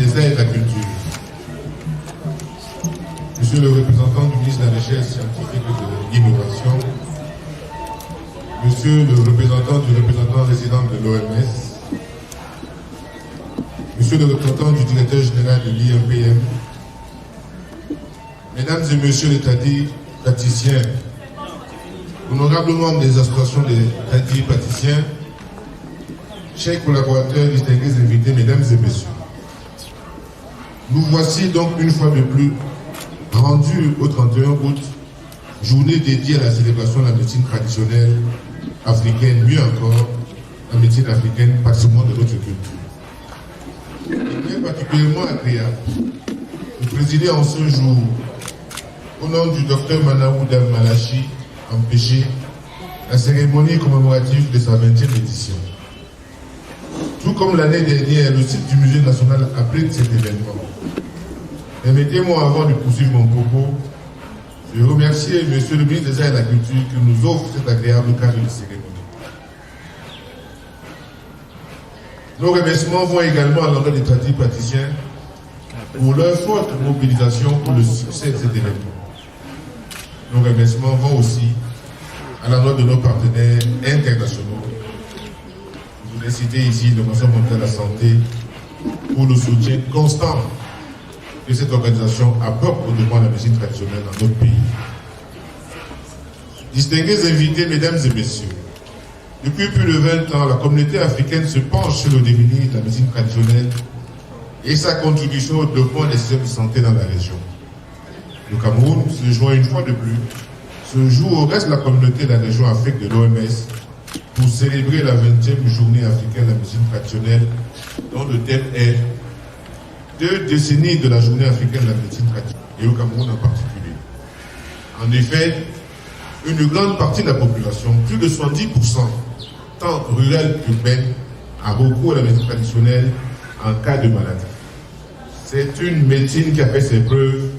des Arts et de la Culture, Monsieur le représentant du ministre de la Recherche scientifique et de l'Innovation, Monsieur le représentant résident de l'OMS, Monsieur le représentant du directeur général de l'IMPM, Mesdames et Messieurs les tadis praticiens, honorables membres des associations des tadis praticiens, chers collaborateurs, distingués invités, Mesdames et Messieurs, nous voici donc une fois de plus rendus au 31 août, journée dédiée à la célébration de la médecine traditionnelle africaine, mieux encore, la médecine africaine, patrimoine de notre culture. Il est particulièrement agréable de présider en ce jour, au nom du docteur Manaouda Malachi, empêché, la cérémonie commémorative de sa 20e édition. Tout comme l'année dernière, le site du Musée national abrite cet événement. Permettez-moi, avant de poursuivre mon propos, de remercier Monsieur le ministre des Arts et de la Culture qui nous offre cet agréable cadre de cérémonie. Nos remerciements vont également à l'endroit des tadis praticiens pour leur forte mobilisation pour le succès de cet événement. Nos remerciements vont aussi à l'endroit de nos partenaires internationaux. Je voudrais citer ici l'Organisation mondiale de la santé pour le soutien constant que cette organisation apporte au développement de la médecine traditionnelle dans notre pays. Distingués invités, Mesdames et Messieurs, depuis plus de 20 ans, la communauté africaine se penche sur le devenir de la médecine traditionnelle et sa contribution au développement des systèmes de santé dans la région. Le Cameroun se joint une fois de plus ce jour au reste de la communauté de la région Afrique de l'OMS pour célébrer la 20e journée africaine de la médecine traditionnelle dont le thème est 2 décennies de la journée africaine de la médecine traditionnelle et au Cameroun en particulier. En effet, une grande partie de la population, plus de 70%, tant rurale qu'urbaine, a recours à la médecine traditionnelle en cas de maladie. C'est une médecine qui a fait ses preuves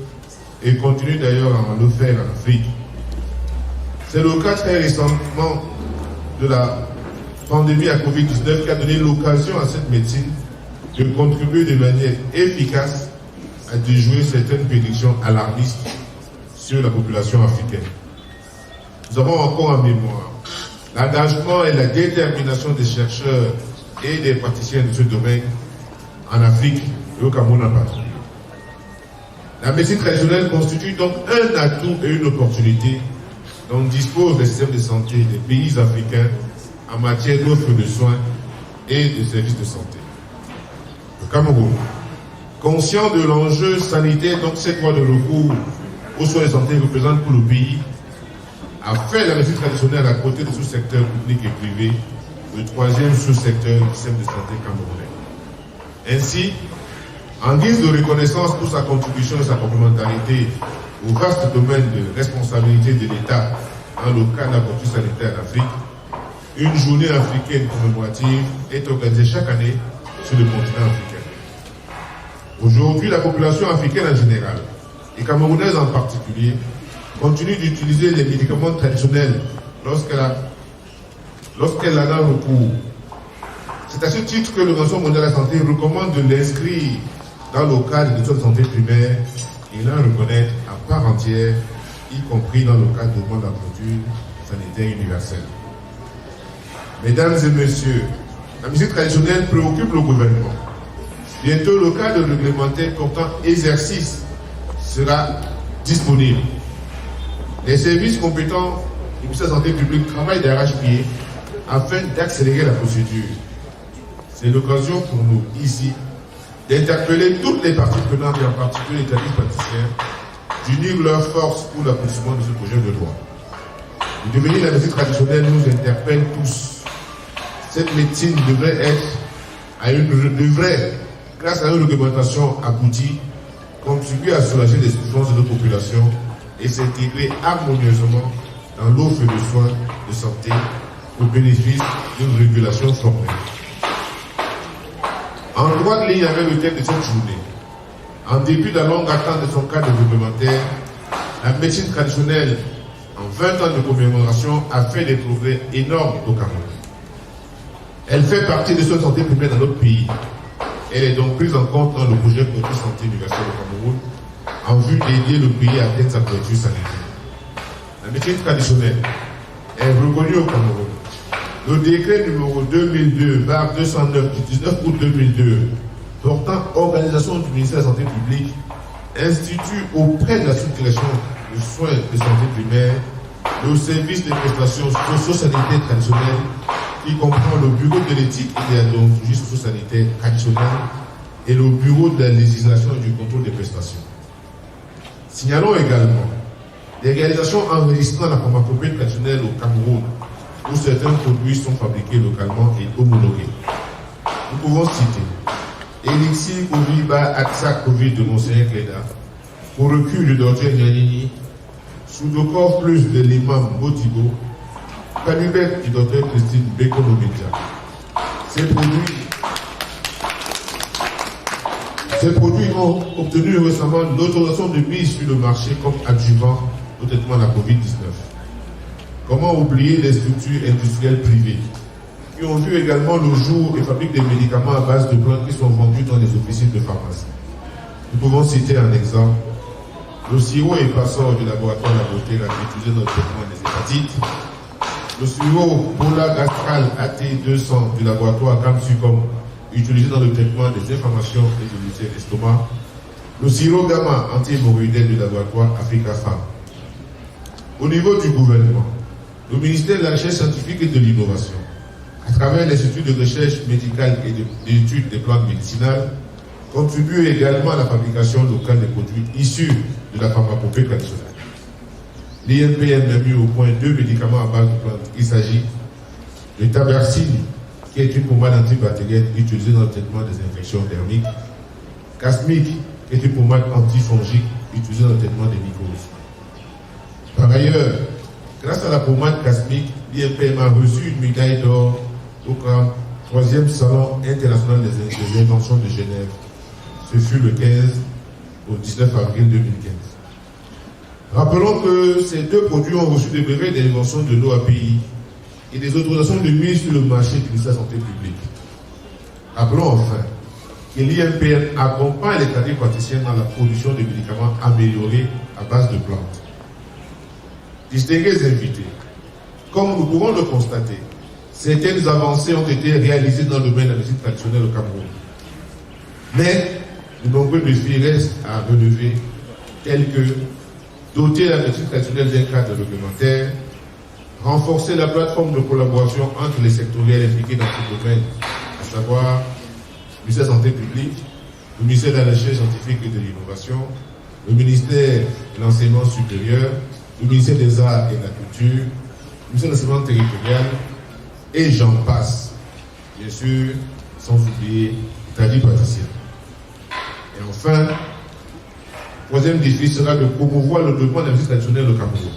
et continue d'ailleurs à le faire en Afrique. C'est le cas très récemment de la pandémie à Covid-19 qui a donné l'occasion à cette médecine de contribuer de manière efficace à déjouer certaines prédictions alarmistes sur la population africaine. Nous avons encore en mémoire l'engagement et la détermination des chercheurs et des praticiens de ce domaine en Afrique et au Cameroun en particulier. La médecine traditionnelle constitue donc un atout et une opportunité dont disposent les systèmes de santé des pays africains en matière d'offres de soins et de services de santé. Le Cameroun, conscient de l'enjeu sanitaire dont cette voie de recours aux soins de santé représente pour le pays, a fait la médecine traditionnelle à côté des sous-secteurs publics et privés, le 3e sous-secteur du système de santé camerounais. Ainsi, en guise de reconnaissance pour sa contribution et sa complémentarité au vaste domaine de responsabilité de l'État dans le cadre de la politique sanitaire en Afrique, une journée africaine commémorative est organisée chaque année sur le continent africain. Aujourd'hui, la population africaine en général, et camerounaise en particulier, continue d'utiliser les médicaments traditionnels lorsqu'elle en a recours. C'est à ce titre que l'Organisation mondiale de la santé recommande de l'inscrire dans le cadre des soins de santé primaires et l'en reconnaître à part entière, y compris dans le cadre de la culture sanitaire universelle. Mesdames et Messieurs, la médecine traditionnelle préoccupe le gouvernement. Bientôt, le cadre réglementaire portant exercice sera disponible. Les services compétents du ministère de la Santé publique travaillent d'arrache-pied afin d'accélérer la procédure. C'est l'occasion pour nous, ici, d'interpeller toutes les parties prenantes, et en particulier les tadis praticiens, d'unir leurs forces pour l'accomplissement de ce projet de loi. Le devenir de la médecine traditionnelle nous interpelle tous. Cette médecine devrait grâce à une réglementation aboutie, contribuer à soulager les souffrances de nos populations et s'intégrer harmonieusement dans l'offre de soins de santé au bénéfice d'une régulation formelle. En droite ligne avec le thème de cette journée, en dépit de la longue attente de son cadre réglementaire, la médecine traditionnelle, en 20 ans de commémoration, a fait des progrès énormes au Cameroun. Elle fait partie des soins de santé primaires dans notre pays. Elle est donc prise en compte dans le projet Produits Santé Universel au Cameroun en vue d'aider le pays à atteindre sa couverture sanitaire. La médecine traditionnelle est reconnue au Cameroun. Le décret numéro 2002/209 du 19 août 2002 portant organisation du ministère de la Santé publique institue auprès de la sous-direction de soins de santé primaire le service des prestations socio-sanitaires traditionnelles qui comprend le bureau de l'éthique et de la déontologie socio-sanitaire traditionnelle et le bureau de la législation et du contrôle des prestations. Signalons également les réalisations enregistrant la pharmacopée traditionnelle au Cameroun, où certains produits sont fabriqués localement et homologués. Nous pouvons citer Elixir Covid-Ba Aksa Covid de Monseigneur Cléda, pour recul de Dr Nyanini, Soudokor Plus de l'imam Botibo, Canubek du Dr Christine Bekonomedia. Ces produits ont obtenu récemment l'autorisation de mise sur le marché comme adjuvant au traitement de la Covid-19. Comment oublier les structures industrielles privées qui ont vu également le jour et fabriquent des médicaments à base de plantes qui sont vendus dans les officines de pharmacie. Nous pouvons citer un exemple. Le sirop épaisseur du laboratoire La Beauté utilisé dans le traitement des hépatites. Le sirop Polagastral AT200 du laboratoire Camsucom utilisé dans le traitement des inflammations et de l'ulcère d'estomac. Le sirop gamma anti-hémorroïdien du laboratoire Africa Farm. Au niveau du gouvernement, le ministère de la Recherche scientifique et de l'Innovation, à travers l'Institut de recherche médicale et d'études des plantes médicinales, contribue également à la fabrication locale des produits issus de la pharmacopée traditionnelle. L'INPM a mis au point 2 médicaments à base de plantes. Il s'agit de Tabercine, qui est une pommade antibactérienne utilisée dans le traitement des infections dermiques, Casmic, qui est une pommade antifongique utilisée dans le traitement des mycoses. Par ailleurs, grâce à la pommade Casmic, l'INPM a reçu une médaille d'or au 3e Salon international des inventions de Genève. Ce fut le 15 au 19 avril 2015. Rappelons que ces deux produits ont reçu des brevets d'invention de l'OAPI et des autorisations de mise sur le marché du ministère de la Santé publique. Rappelons enfin que l'INPM accompagne les cadres praticiens dans la production de médicaments améliorés à base de plantes. Distingués invités, comme nous pouvons le constater, certaines avancées ont été réalisées dans le domaine de la médecine traditionnelle au Cameroun. Mais de nombreux défis restent à relever, tels que doter la médecine traditionnelle d'un cadre réglementaire, renforcer la plateforme de collaboration entre les sectoriels impliqués dans ce domaine, à savoir le ministère de la Santé publique, le ministère de la Recherche scientifique et de l'Innovation, le ministère de l'Enseignement supérieur, le ministère des Arts et de la Culture, le ministère de l'Enseignement territorial, et j'en passe. Bien sûr, sans oublier les cadres praticiens. Et enfin, troisième défi sera de promouvoir le développement de la médecine traditionnelle au Cameroun.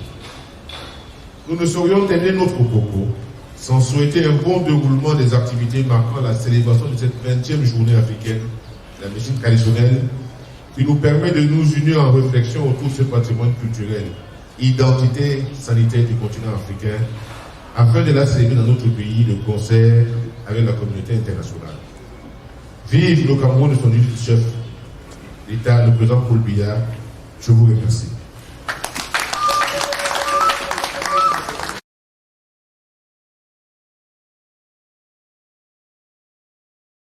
Nous ne saurions terminer notre propos sans souhaiter un bon déroulement des activités marquant la célébration de cette 20e journée africaine de la médecine traditionnelle qui nous permet de nous unir en réflexion autour de ce patrimoine culturel, identité sanitaire du continent africain, afin de la célébrer dans notre pays de concert avec la communauté internationale. Vive le Cameroun de son chef l'État, le président Paul Biya. Je vous remercie.